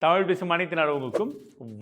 தமிழ் பேசும் அனைத்து நாடுகளுக்கும்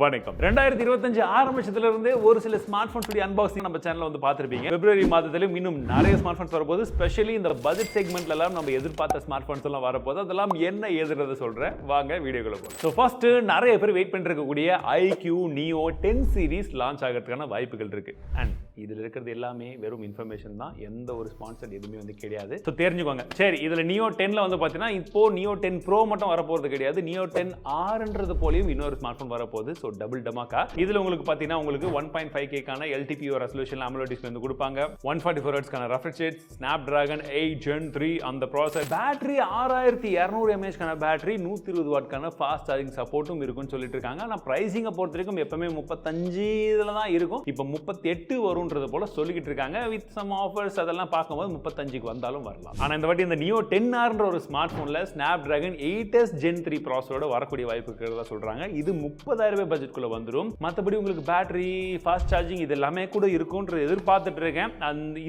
வணக்கம். 2025 ஆரம்பிச்சதுலேருந்தே ஒரு சில ஸ்மார்ட் போன்ஸ் அன்பாக்சிங் நம்ம சேனலில் வந்து பார்த்துருப்பீங்க. பிப்ரவரி மாதத்திலும் இன்னும் நிறைய ஸ்மார்ட் போன்ஸ் வரப்போது. ஸ்பெஷலி இந்த பட்ஜெட் செக்மெண்ட்ல எல்லாம் நம்ம எதிர்பார்த்த ஸ்மார்ட் போன்ஸ் எல்லாம் வரப்போது. அதெல்லாம் என்ன ஏதுறத சொல்றேன், வாங்க வீடியோக்குள்ள போகலாம். ஸோ ஃபர்ஸ்ட் நிறைய பேர் வெயிட் பண்ணிருக்கக்கூடிய IQOO Neo 10 சீரிஸ் லான்ச் ஆகிறதுக்கான வாய்ப்புகள் இருக்கு. அண்ட் இதில் இருக்கிறது எல்லாமே வெறும் இன்ஃபர்மேஷன் தான், எந்த ஒரு ஸ்பான்சர் எதுவுமே வந்து கிடையாது. ஸோ தெரிஞ்சுக்கோங்க. சரி, இதில் Neo 10ல வந்து பார்த்தீங்கன்னா இப்போ Neo 10 Pro மட்டும் வரப்போகிறது கிடையாது. Neo 10R போலயும் இன்னொரு ஸ்மார்ட் போன் வரப்போகுது. So double dhamaka. இதுல உங்களுக்கு பார்த்தீங்கன்னா உங்களுக்கு 1.5K ரெசல்யூஷன் AMOLED டிஸ்ப்ளே வந்து கொடுப்பாங்க. 144 Hz refresh rate, Snapdragon 8 Gen 3 அந்த ப்ராசஸர், பேட்டரி 6200 mAh பேட்டரி, 120 வாட்கான ஃபாஸ்ட் சார்ஜிங் சப்போர்ட்டும் இருக்குன்னு சொல்லிட்டு இருக்காங்க. ஆனால் பிரைசிங்கை பொறுத்த வரைக்கும் எப்பவுமே 35 இதுல தான் இருக்கும். இப்போ 38 வரும்ன்றது போல சொல்லிக்கிட்டு இருக்காங்க. வித் சம் ஆஃபர்ஸ் அதெல்லாம் பார்க்கும்போது 35க்கு வந்தாலும் வரலாம். ஆனால் இந்த வாட்டி இந்த Neo 10R ஒரு ஸ்மார்ட் போன்ல Snapdragon 8S Gen 3 ப்ராசஸரோட வரக்கூடிய வாய்ப்பு இருக்கிறதா சொல்றாங்க. இது 30,000 பட்ஜெட்குள்ள வந்துரும். மற்றபடி உங்களுக்கு பேட்டரி, ஃபாஸ்ட் சார்ஜிங் இது எல்லாமே கூட இருக்கும்ன்ற எதிர்பார்த்துட்டு இருக்கேன்.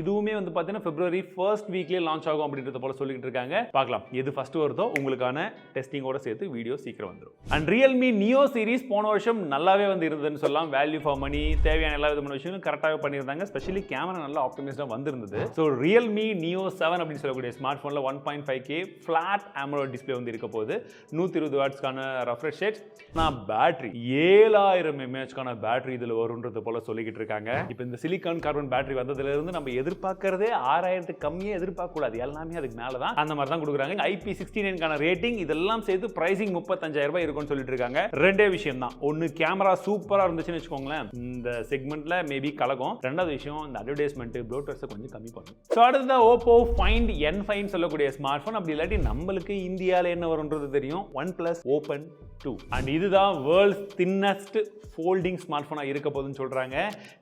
இதுவுமே வந்து பார்த்தீங்கன்னா பிப்ரவரி ஃபர்ஸ்ட் வீக்லேயே லான்ச் ஆகும் அப்படின்றத போல சொல்லிட்டு இருக்காங்க. பார்க்கலாம் எது ஃபர்ஸ்ட் வருதோ உங்களுக்கான டெஸ்டிங்கோட சேர்த்து வீடியோ சீக்கிரம் வந்துடும். அண்ட் Realme Neo சீரிஸ் போன வருஷம் நல்லாவே வந்து இருந்ததுன்னு சொல்லலாம். வேல்யூ ஃபார் மணி, தேவையான எல்லா விதமான விஷயங்களும் கரெக்டாகவே பண்ணியிருந்தாங்க. ஸ்பெஷலி கேமரா நல்லா ஆப்டிமைஸ்டாக வந்திருந்தது. ஸோ Realme Neo 7 அப்படின்னு சொல்லக்கூடிய ஸ்மார்ட் ஃபோனில் 1.5K ஃபிளாட் AMOLED டிஸ்பிளே வந்து இருக்க போது. 120 வாட்ஸ்க்கான ரெஃப்ரெஷ் ரேட், நான் பேட்டரி 7000 mAh பேட்டரி இதுல வரும்ன்றது போல சொல்லிக்கிட்டு இருக்காங்க. இப்போ இந்த சிலிகான் கார்பன் பேட்டரி வந்ததுல இருந்து நம்ம எதிர்பார்க்கறதே 6000 கம்மியே எதிர்பார்க்க கூடாது, எல்லாமே அதுக்கு மேல தான். அந்த மாதிரி தான் கொடுக்குறாங்க. IP69 ரேட்டிங் இதெல்லாம் சேர்த்து பிரைசிங் 35,000 ரூபாய் இருக்கும்னு சொல்லிட்டு இருக்காங்க. ரெண்டே விஷயம் தான், ஒன்னு கேமரா சூப்பரா இருந்துச்சுன்னு வச்சுக்கோங்களேன், இந்த செக்மெண்ட்ல மேபி கலக்கும். ரெண்டாவது விஷயம், இந்த அட்வர்டைஸ்மெண்ட் ப்ளோட்டர்ஸ் கொஞ்சம் கம்மி பண்ணும். ஸோ அடுத்தது Oppo Find N5 சொல்லக்கூடிய ஸ்மார்ட் போன். அப்படி இல்லாட்டி நம்மளுக்கு இந்தியாவில் என்ன வரும்ன்றது தெரியும், OnePlus Open 2. அண்ட் இதுதான் வேர்ல்ட்ஸ் தின்னஸ்ட் ஃபோல்டிங் ஸ்மார்ட் ஃபோனாக இருக்க போதுன்னு சொல்கிறாங்க.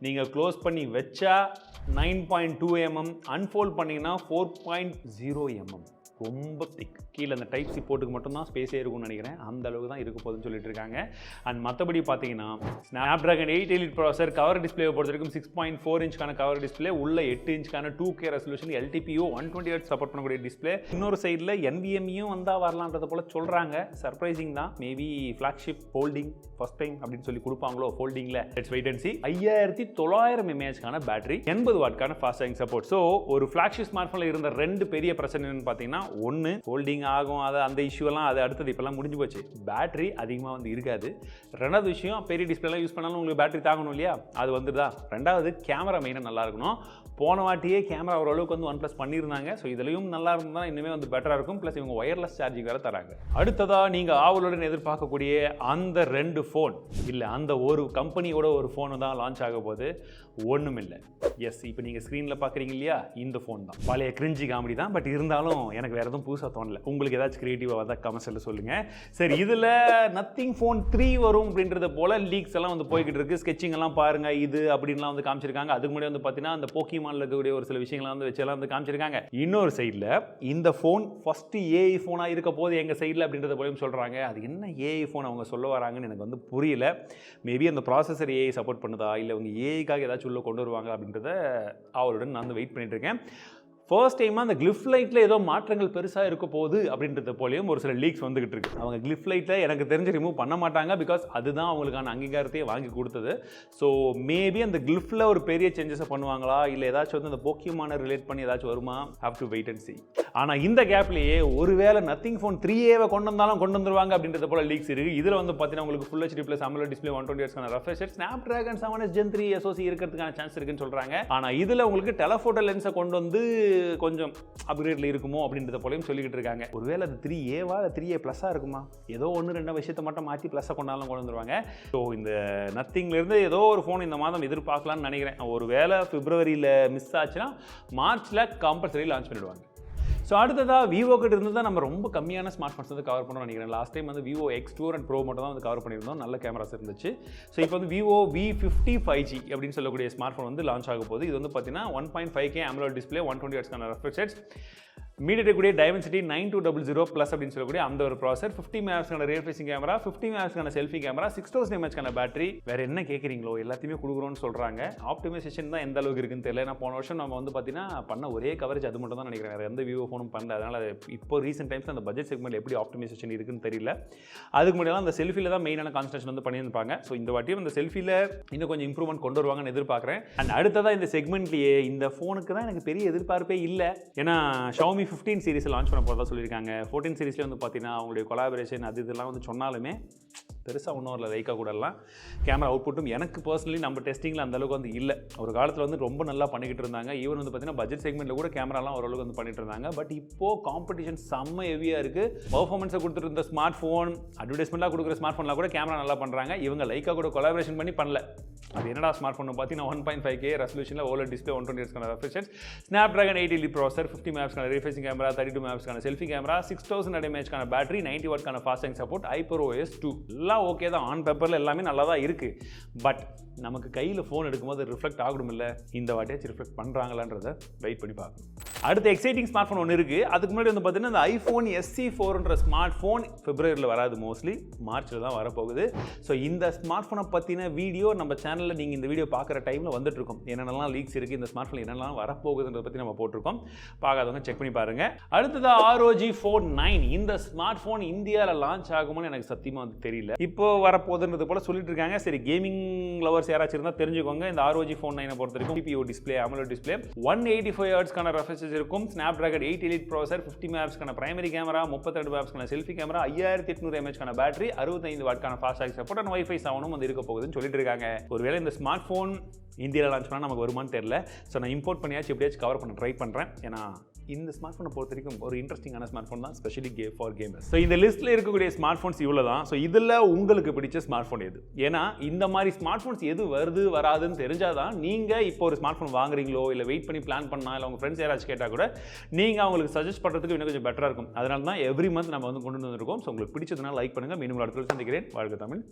நீங்கள் க்ளோஸ் பண்ணி வச்சா 9.2 mm, அன்ஃபோல்ட் பண்ணிங்கன்னா 4.0 mm. ரொம்ப திக். கீழே அந்த டைப் சி போர்ட்டுக்கு மட்டும்தான் ஸ்பேஸே இருக்கும்னு நினைக்கிறேன். அந்த அளவுக்கு தான் இருக்க போதுன்னு சொல்லிட்டு இருக்காங்க. அண்ட் மற்றபடி பார்த்தீங்கன்னா Snapdragon 8 Elite processor, cover display பொறுத்த வரைக்கும் 6.4 இன்ச்க்கான கவர் டிஸ்பிளே, உள்ள 8 இன்ச்க்கான 2K resolution, LTPO 120 Hz support பண்ணக்கூடிய டிஸ்பிளே. இன்னொரு சைடில் NVMeயும் வந்தால் வரலான்றத போல சொல்கிறாங்க. சர்ப்ரைசிங் தான். Maybe flagship folding first time அப்படின்னு சொல்லி கொடுப்பாங்களோ ஃபோல்டிங்கில். Let's wait and see. 5900 mAh battery, 80 வாட்கான ஃபாஸ்ட் சார்ஜிங் சப்போர்ட். ஸோ ஒரு ஃப்ளாக்ஷிப் ஸ்மார்ட் ஃபோனில் இருந்த ரெண்டு பெரிய பிரச்சனை பார்த்தீங்கன்னா, ஒன்று ஃபோல்டிங் ஆகும், அது அந்த இஷ்யூலாம் அது அடுத்தது இப்போலாம் முடிஞ்சு போச்சு. பேட்டரி அதிகமாக வந்து இருக்காது. ரெண்டாவது விஷயம், பெரிய டிஸ்பிளேலாம் யூஸ் பண்ணாலும் உங்களுக்கு பேட்டரி தாங்கணும் இல்லையா, அது வந்துடுதா. ரெண்டாவது கேமரா மெயினாக நல்லா இருக்கணும். போன வாட்டியே கேமரா ஓரளவுக்கு வந்து OnePlus பண்ணியிருந்தாங்க. ஸோ இதுலையும் நல்லா இருந்தால் இன்னுமே வந்து பெட்டராக இருக்கும். ப்ளஸ் இவங்க ஒயர்லெஸ் சார்ஜிங் வேறு தராங்க. அடுத்ததாக நீங்கள் ஆவலுடன் எதிர்பார்க்கக்கூடிய அந்த ரெண்டு ஃபோன் இல்லை, அந்த ஒரு கம்பெனியோட ஒரு ஃபோனு தான் லான்ச் ஆக போது. ஒன்றும் இல்லை. எஸ், இப்போ நீங்கள் ஸ்க்ரீனில் பார்க்குறீங்க இல்லையா, இந்த ஃபோன் தான். பழைய கிரிஞ்சி காமெடி தான், பட் இருந்தாலும் எனக்கு வேறு எதுவும் புதுசாக தோணலை. உங்களுக்கு ஏதாச்சும் கிரியேட்டிவாக வந்தால் கமெண்ட்ஸில் சொல்லுங்கள். சரி, இதில் நத்திங் ஃபோன் 3 வரும் அப்படின்றத போல் லீக்ஸ் எல்லாம் வந்து போய்கிட்டு இருக்குது. ஸ்கெச்சிங் எல்லாம் பாருங்கள், இது அப்படின்லாம் வந்து காமிச்சிருக்காங்க. அதுக்கு முன்னாடி வந்து பார்த்தீங்கன்னா அந்த போக்கிமான்ல இருக்கக்கூடிய ஒரு சில விஷயங்களை வந்து வச்செல்லாம் வந்து காமிச்சிருக்காங்க. இன்னொரு சைடில் இந்த ஃபோன் ஃபஸ்ட்டு AI ஃபோனாக இருக்க போது எங்கள் சைடில் அப்படின்றத போலையும் சொல்கிறாங்க. அது என்ன AI ஃபோன் அவங்க சொல்ல வராங்கன்னு எனக்கு வந்து புரியல. மேபி அந்த ப்ராசஸர் AI சப்போர்ட் பண்ணுதா, இல்லை அவங்க ஏஐக்காக ஏதாச்சும் உள்ள கொண்டு வருவாங்க அப்படின்றத அவளுடன் நான் வந்து வெயிட் பண்ணிட்டு இருக்கேன். ஃபர்ஸ்ட் டைமாக அந்த கிளிஃப் லைட்டில் ஏதோ மாற்றங்கள் பெருசாக இருக்க போகுது அப்படின்றத போலையும் ஒரு சில லீக்ஸ் வந்துகிட்டு இருக்கு. அவங்க கிளிஃப் லைட்டில் எனக்கு தெரிஞ்சு ரிமூவ் பண்ண மாட்டாங்க, பிகாஸ் அதுதான் அவங்களுக்கான அங்கீகாரத்தையே வாங்கி கொடுத்தது. ஸோ மேபி அந்த கிளிஃபில் ஒரு பெரிய சேஞ்சஸை பண்ணுவாங்களா, இல்லை ஏதாச்சும் வந்து அந்த போக்கியமான ரிலேட் பண்ணி ஏதாச்சும் வருமா, have to wait and see. ஆனால் இந்த கேப்லேயே ஒருவேளை நத்திங் ஃபோன் 3A கொண்டு வந்தாலும் கொண்டு வந்துருவாங்க அப்படின்றத போல லீக்ஸ் இருக்கு. இதில் வந்து பார்த்தீங்கன்னா உங்களுக்கு full HD plus AMOLED display, 120 Hz refresh rate, Snapdragon 7S Gen 3 SoC இருக்கிறதுக்கான சான்ஸ் இருக்குன்னு சொல்கிறாங்க. ஆனால் இதில் உங்களுக்கு டெலஃபோட்டோ லென்ஸை கொண்டு வந்து கொஞ்சம் அப்கிரேட்ல இருக்குமோ அப்படின்றத போலயும் சொல்லிக்கிட்டு இருக்காங்க. ஒருவேளை அது 3A வா 3A ப்ளஸ்ஸாக இருக்குமா, ஏதோ ஒன்று ரெண்டு விஷயத்தை மட்டும் மாற்றி ப்ளஸ்ஸை கொண்டாலும் கொண்டு வந்துருவாங்க. ஸோ இந்த நத்திங்லேருந்து ஏதோ ஒரு ஃபோன் இந்த மாதம் எதிர்பார்க்கலாம்னு நினைக்கிறேன். ஒருவேளை பிப்ரவரியில் மிஸ் ஆச்சுன்னா மார்ச்சில் கம்பல்சரி லான்ச் பண்ணிடுவாங்க. ஸோ அடுத்ததாக விவோ கிட்ட இருந்து தான் நம்ம ரொம்ப கம்மியான ஸ்மார்ட் ஃபோன்ஸ் வந்து கவர் பண்ணணும்னு நினைக்கிறேன். லாஸ்ட் டைம் வந்து Vivo X2 and Pro மட்டும் தான் வந்து கவர் பண்ணியிருந்தோம், நல்ல கேமராஸ் இருந்துச்சு. ஸோ இப்போ வந்து Vivo V50 5G அப்படின்னு சொல்லக்கூடிய ஸ்மார்ட் ஃபோன் வந்து லான்ச் ஆக போகுது. இது வந்து பார்த்தீங்கன்னா 1.5K AMOLED display, 120 Hz refresh rate, MrTT Dimensity 9200 Plus அப்படின்னு சொல்லக்கூடிய அந்த ஒரு ப்ராசர், 50 megapixel rear facing camera, 50 megapixel selfie camera, 6000 mAh battery. வேற என்ன கேட்குறீங்களோ எல்லாத்தையுமே கொடுக்குறோம்னு சொல்றாங்க. ஆப்டிமைசேஷன் தான் எந்த அளவுக்கு இருக்குன்னு தெரியல. நான் போன வருஷம் நம்ம வந்து பார்த்தீங்கன்னா பண்ண ஒரே கவரேஜ் அது மட்டும் தான் நினைக்கிறேன். வேற எந்த விவோ ஃபோனும் பண்ணல. அதனால இப்போ ரீசெண்ட் டைம்ஸ் அந்த பட்ஜெட் செக்மெண்ட் எப்படி ஆப்டிமைசேஷன் இருக்குன்னு தெரியல. அதுக்கு முன்னாடி அந்த செல்ஃபியில் தான் மெயினான கான்சன்ட்ரேஷன் வந்து பண்ணியிருப்பாங்க. ஸோ இந்த வாட்டியும் அந்த செல்ஃபியில் இன்னும் கொஞ்சம் இம்ப்ரூவ்மெண்ட் கொண்டு வருவாங்கன்னு எதிர்பார்க்குறேன். அண்ட் அடுத்ததாக இந்த செக்மெண்ட்லேயே இந்த ஃபோனுக்கு தான் எனக்கு பெரிய எதிர்பார்ப்பே இல்லை. ஏன்னா Xiaomi 15 சீரிஸ் லான்ச் பண்ண போகிறதா சொல்லியிருக்காங்க. 14 சீரிஸ்லேயே வந்து பார்த்தீங்கன்னா அவங்களுடைய கொலாபரேஷன் அது இதெல்லாம் வந்து சொன்னாலுமே பெருசாக ஒன்றும் இல்லை. லைக்கா கூடலாம் கேமரா அவுட்புட்டும் எனக்கு பர்சனலி நம்ம டெஸ்டிங்கில் அந்தளவுக்கு வந்து இல்லை. ஒரு காலத்தில் வந்து ரொம்ப நல்லா பண்ணிக்கிட்டு இருந்தாங்க. ஈவன் வந்து பார்த்தீங்கன்னா பட்ஜெட் செக்மெண்ட்டில் கூட கேமராலாம் ஓரளவுக்கு வந்து பண்ணிட்டு இருந்தாங்க. பட் இப்போது காம்படிஷன் செம்ம ஹெவியாக இருக்குது. பர்ஃபார்மன்ஸை கொடுத்துட்டு இருந்த ஸ்மார்ட் ஃபோன், அட்வர்டைஸ்மெண்ட்டாக கொடுக்குற ஸ்மார்ட் ஃபோன்லாம் கூட கேமரா நல்லா பண்ணுறாங்க. இவங்க லைக்கா கூட கொலாபரேஷன் பண்ணி பண்ணல. அது என்னடா ஸ்மார்ட் ஃபோன் பார்த்தீங்கன்னா 1.5K ரெசல்யூஷனில் OLED display, 120 Hz refresh, Snapdragon 8 Elite processor, 50 megapixel rear facing camera, 32 megapixel selfie camera, 6000 mAh battery, 90 வாட்க்கான ஃபாஸ்ட் சார்ஜிங் சப்போர்ட், HyperOS 2 எல்லாம் ஓகே தான். ஆன் பேப்பரில் எல்லாமே நல்லா தான் இருக்குது. பட் நமக்கு கையில் ஃபோன் எடுக்கும்போது ரிஃப்ளெக்ட் ஆகணும் இல்லை, இந்த வாட்டியாச்சும் ரிஃப்ளெக்ட் பண்ணுறாங்களான்றதை வெயிட் பண்ணி பார்க்கணும். அடுத்த எக்ஸைட்டிங் ஸ்மார்ட் ஃபோன் ஒன்று இருக்குது. அதுக்கு முன்னாடி வந்து பார்த்தீங்கன்னா இந்த iPhone SE4ன்ற ஸ்மார்ட் ஃபோன் பிப்ரவரியில் வராது, மோஸ்ட்லி மார்ச்சில் தான் வரப்போகுது. ஸோ இந்த ஸ்மார்ட் ஃபோனை பற்றின வீடியோ நம்ம சேனலில் நீங்கள் இந்த வீடியோ பார்க்குற டைமில் வந்துட்டு இருக்கோம். என்னென்னலாம் லீக்ஸ் இருக்குது, இந்த ஸ்மார்ட் ஃபோன் என்னெல்லாம் வரப்போகுதுன்றதை பற்றி நம்ம போட்டிருக்கோம். பார்க்காதவங்க செக் பண்ணி பாருங்கள். அடுத்ததாக ROG Phone 9. இந்த ஸ்மார்ட் ஃபோன் இந்தியாவில் லான்ச் ஆகும்னு எனக்கு சத்தியமாக வந்து தெரியல. இப்போ வரப்போகுதுன்றது போல சொல்லிட்டு இருக்காங்க. சரி, கேமிங் லவர்ஸ் யாராச்சும் இருந்தால் தெரிஞ்சுக்கோங்க. இந்த ROG Phone 9 பொறுத்த வரைக்கும் CPU display, AMOLED display, 185 Hz refresh இருக்கும், Snapdragon 8 Elite processor, 50 megapixel primary camera, 32 megapixel selfie camera, 5800 mAh battery, 65 வாட்க்கான fast charging support and Wi-Fi 7 வந்து இருக்க போகுதுன்னு சொல்லிட்டு இருக்காங்க. ஒருவேளை இந்த ஸ்மார்ட் ஃபோன் இந்தியாவில் லான்ச் பண்ணால் நமக்கு வருமானு தெரியல. ஸோ நான் இம்போர்ட் பண்ணியாச்சும் எப்படியாச்சும் கவர் பண்ண ட்ரை பண்ணுறேன். ஏன்னா இந்த ஸ்மார்ட் ஃபோனை பொறுத்த வரைக்கும் ஒரு இன்ட்ரெஸ்டிங்கான ஸ்மார்ட் ஃபோன் தான், ஸ்பெஷலி ஃபார் கேமர்ஸ். ஸோ இந்த லிஸ்ட்டில் இருக்கக்கூடிய ஸ்மார்ட் ஃபோன்ஸ் இவ்வளோ தான். ஸோ இதில் உங்களுக்கு பிடிச்ச ஸ்மார்ட் ஃபோன் எது? ஏன்னா இந்த மாதிரி ஸ்மார்ட் ஃபோன்ஸ் எது வருது வராதுன்னு தெரிஞ்சால் தான் நீங்கள் இப்போ ஒரு ஸ்மார்ட் ஃபோன் வாங்குறீங்களோ இல்லை வெயிட் பண்ணி பிளான் பண்ணால் இல்லை உங்கள் ஃப்ரெண்ட்ஸ் யாராச்சும் கேட்டால் கூட நீங்கள் அவங்களுக்கு சஜஸ்ட் பண்ணுறதுக்கு இன்னும் கொஞ்சம் பெட்டராக இருக்கும். அதனால தான் எவ்ரி மந்த் நம்ம வந்து கொண்டு வந்துருக்கோம். ஸோ உங்களுக்கு பிடிச்சதுனால லைக் பண்ணுங்கள். மீண்டும் அடுத்த சந்திக்கிறேன். வாழ்க தமிழ்.